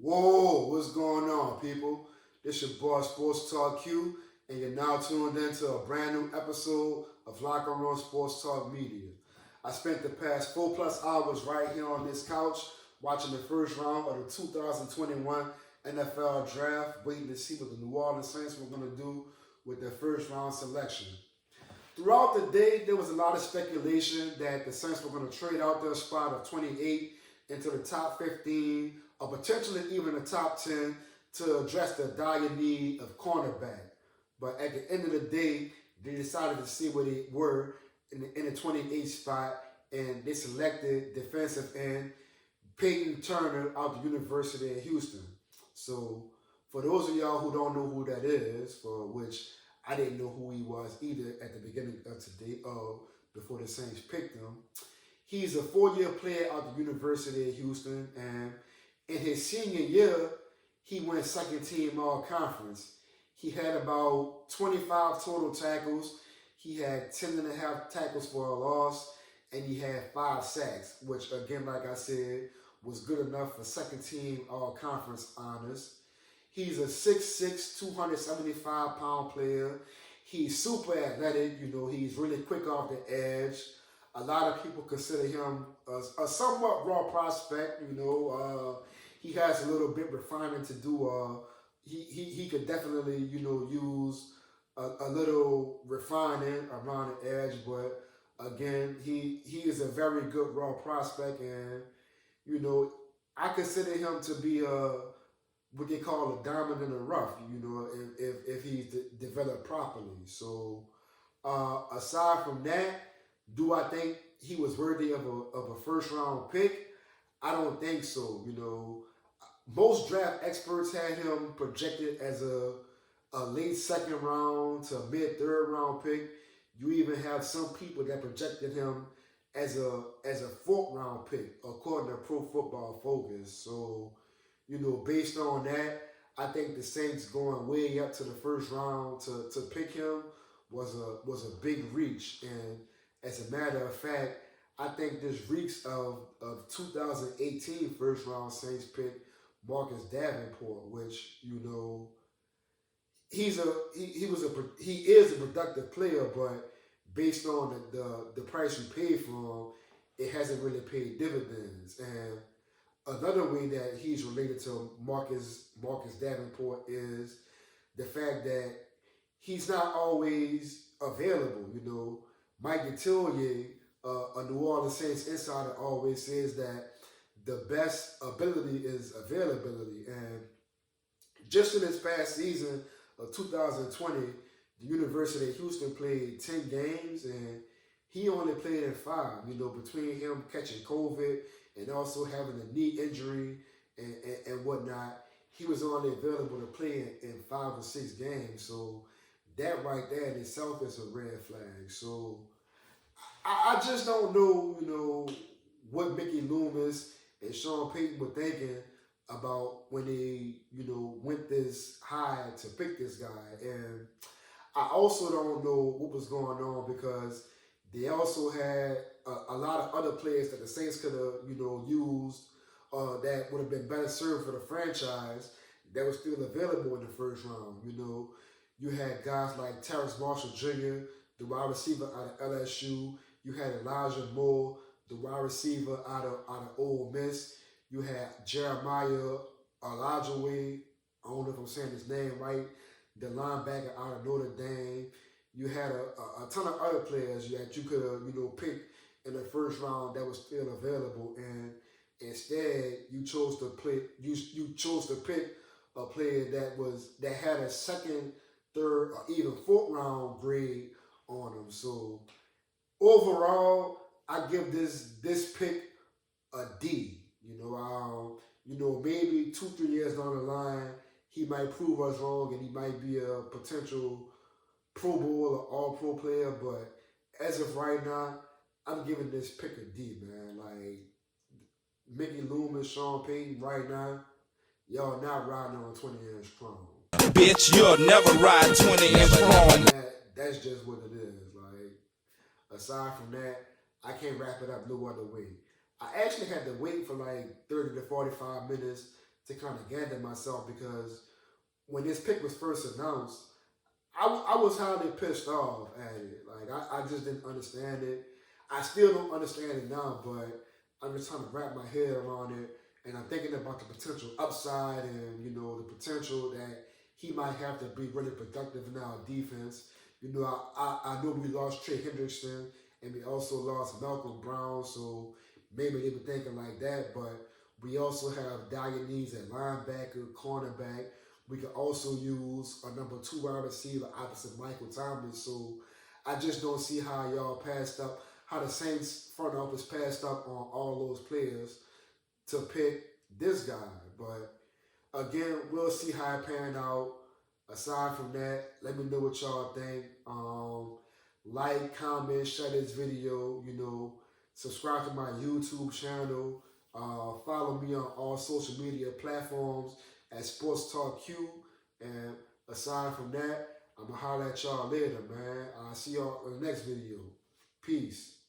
Whoa, what's going on, people? This your boy Sports Talk Q, and you're now tuned into a brand new episode of Locker Room Sports Talk Media. I spent the past 4+ hours right here on this couch watching the first round of the 2021 NFL Draft, waiting to see what the New Orleans Saints were going to do with their first round selection. Throughout the day, there was a lot of speculation that the Saints were going to trade out their spot of 28 into the top 15 or potentially even the top 10 to address the dire need of cornerback. But at the end of the day, they decided to see where they were in the 28th spot, and they selected defensive end Payton Turner out the University of Houston. So for those of y'all who don't know who that is, for which I didn't know who he was either at the beginning of today, before the Saints picked him. He's a 4-year player out the University of Houston, and in his senior year, he went second team all conference. He had about 25 total tackles. He had 10.5 tackles for a loss, and he had 5 sacks, which again, like I said, was good enough for second team all conference honors. He's a 6'6", 275-pound player. He's super athletic. He's really quick off the edge. A lot of people consider him a somewhat raw prospect. He has a little bit refinement to do. He could definitely, use a little refining around the edge. But again, he is a very good raw prospect, and I consider him to be what they call a diamond in the rough, if he's developed properly. So aside from that, do I think he was worthy of a first round pick? I don't think so. Most draft experts had him projected as a late second round to mid third round pick. You even have some people that projected him as a fourth round pick, according to Pro Football Focus. So based on that, I think the Saints going way up to the first round to pick him was a big reach. And as a matter of fact, I think this reeks of 2018 first round Saints pick Marcus Davenport, which he is a productive player, but based on the price you paid for him, it hasn't really paid dividends. And another way that he's related to Marcus Davenport is the fact that he's not always available. Mike Detillier, a New Orleans Saints insider, always says that the best ability is availability. And just in this past season of 2020, the University of Houston played 10 games, and he only played in 5. Between him catching COVID and also having a knee injury and whatnot, he was only available to play in 5 or 6 games. So that right there in itself is a red flag. So I just don't know, what Mickey Loomis and Sean Payton were thinking about when they, went this high to pick this guy. And I also don't know what was going on because they also had a lot of other players that the Saints could have, used that would have been better served for the franchise that was still available in the first round. You had guys like Terrence Marshall Jr., the wide receiver out of LSU. You had Elijah Moore, the wide receiver out of Ole Miss. You had Jeremiah Olajue, I don't know if I'm saying his name right, the linebacker out of Notre Dame. You had a ton of other players that you could have, picked in the first round that was still available, and instead you chose to pick a player that had a second, third, or even fourth round grade on him. So overall, I give this pick a D. Maybe 2-3 years down the line, he might prove us wrong and he might be a potential Pro Bowl or All Pro player. But as of right now, I'm giving this pick a D, man. Like Mickey Loomis, Sean Payton, right now, y'all not riding on 20-inch chrome. Bitch, you'll never ride 20-inch chrome. That's just what it is. Like, aside from that, I can't wrap it up no other way. I actually had to wait for like 30 to 45 minutes to kind of gather myself because when this pick was first announced, I was highly pissed off at it. Like I just didn't understand it. I still don't understand it now, but I'm just trying to wrap my head around it, and I'm thinking about the potential upside and the potential that he might have to be really productive in our defense. I know we lost Trey Hendrickson and we also lost Malcolm Brown, so maybe they were thinking like that, but we also have dire needs at linebacker, cornerback. We could also use a number 2 wide receiver opposite Michael Thomas. So I just don't see how y'all passed up, how the Saints front office passed up on all those players to pick this guy. But again, we'll see how it panned out. Aside from that, let me know what y'all think. Like, comment, share this video. Subscribe to my YouTube channel. Follow me on all social media platforms at Sports Talk Q. And aside from that, I'm going to holler at y'all later, man. I'll see y'all in the next video. Peace.